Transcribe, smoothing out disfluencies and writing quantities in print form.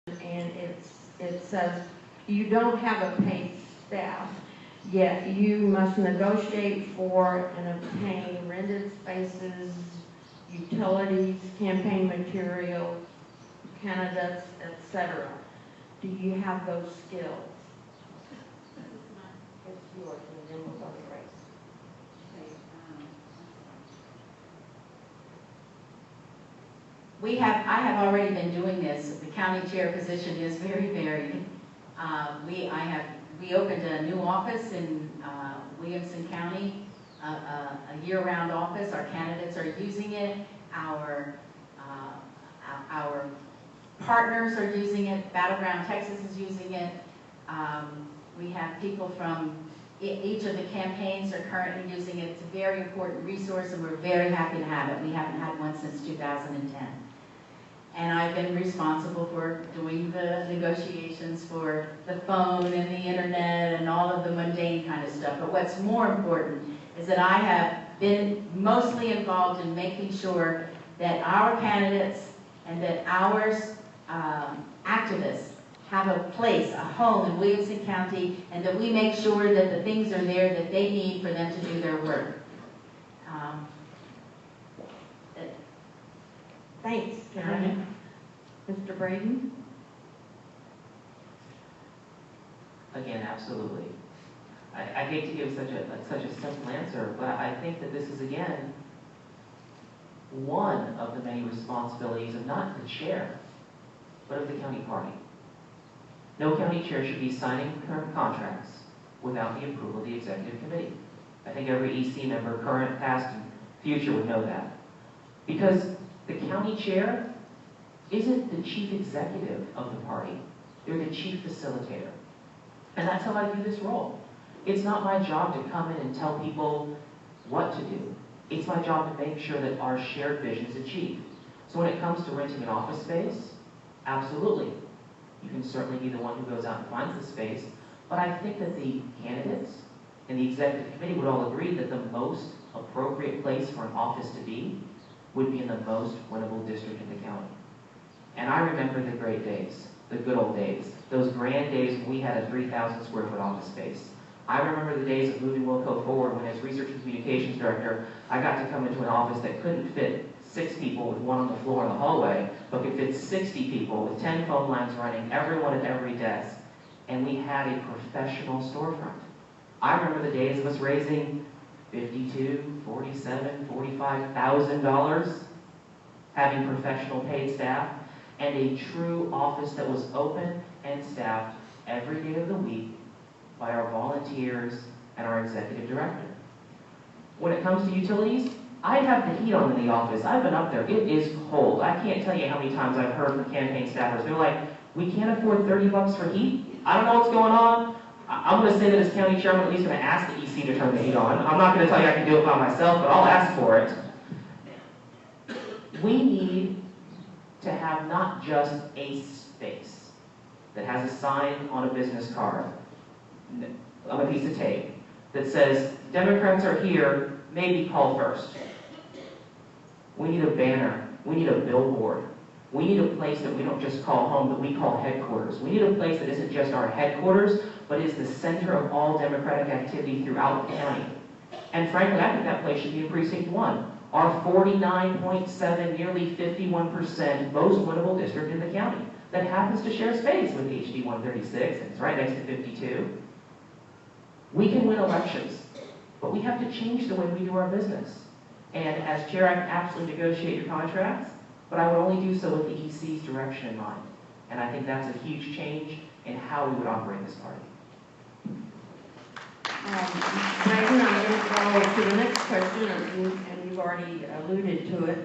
and it says you don't have a paid staff, yet you must negotiate for and obtain rented spaces, utilities, campaign material, candidates, etc. Do you have those skills? It's yours, and then we'll go to Grace. I have already been doing this. The county chair position is very varied. We opened a new office in Williamson County, a year-round office. Our candidates are using it. Our partners are using it. Battleground Texas is using it. We have people from each of the campaigns are currently using it. It's a very important resource, and we're very happy to have it. We haven't had one since 2010. And I've been responsible for doing the negotiations for the phone and the internet and all of the mundane kind of stuff. But what's more important is that I have been mostly involved in making sure that our candidates and that our activists have a place, a home in Williamson County, and that we make sure that the things are there that they need for them to do their work. Thanks, Karen. Mr. Braden? Again, absolutely. I hate to give such a simple answer, but I think that this is, again, one of the many responsibilities of not the chair, but of the county party. No county chair should be signing current contracts without the approval of the executive committee. I think every EC member, current, past, and future, would know that. Because the county chair isn't the chief executive of the party. They're the chief facilitator. And that's how I view this role. It's not my job to come in and tell people what to do. It's my job to make sure that our shared vision is achieved. So when it comes to renting an office space, absolutely. You can certainly be the one who goes out and finds the space. But I think that the candidates and the executive committee would all agree that the most appropriate place for an office to be would be in the most winnable district in the county. And I remember the great days, the good old days, those grand days when we had a 3,000 square foot office space. I remember the days of moving Wilco forward when, as research and communications director, I got to come into an office that couldn't fit 6 people with one on the floor in the hallway, but could fit 60 people with 10 phone lines running, everyone at every desk. And we had a professional storefront. I remember the days of us raising $52,000, $47,000, $45,000, having professional paid staff, and a true office that was open and staffed every day of the week by our volunteers and our executive director. When it comes to utilities, I have the heat on in the office. I've been up there. It is cold. I can't tell you how many times I've heard from campaign staffers. They're like, we can't afford $30 for heat. I don't know what's going on. I'm going to say that as county chairman, I'm at least going to ask the EC to turn the heat on. I'm not going to tell you I can do it by myself, but I'll ask for it. We need to have not just a space that has a sign on a business card, on a piece of tape, that says, Democrats are here, maybe call first. We need a banner. We need a billboard. We need a place that we don't just call home, but we call headquarters. We need a place that isn't just our headquarters, but is the center of all Democratic activity throughout the county. And frankly, I think that place should be in Precinct 1. Our 49.7, nearly 51% most winnable district in the county that happens to share space with HD 136, and it's right next to 52. We can win elections, but we have to change the way we do our business. And as chair, I can absolutely negotiate your contracts, but I would only do so with the EC's direction in mind. And I think that's a huge change in how we would operate this party. Braden, I'm going to go to the next question, and you've already alluded to it.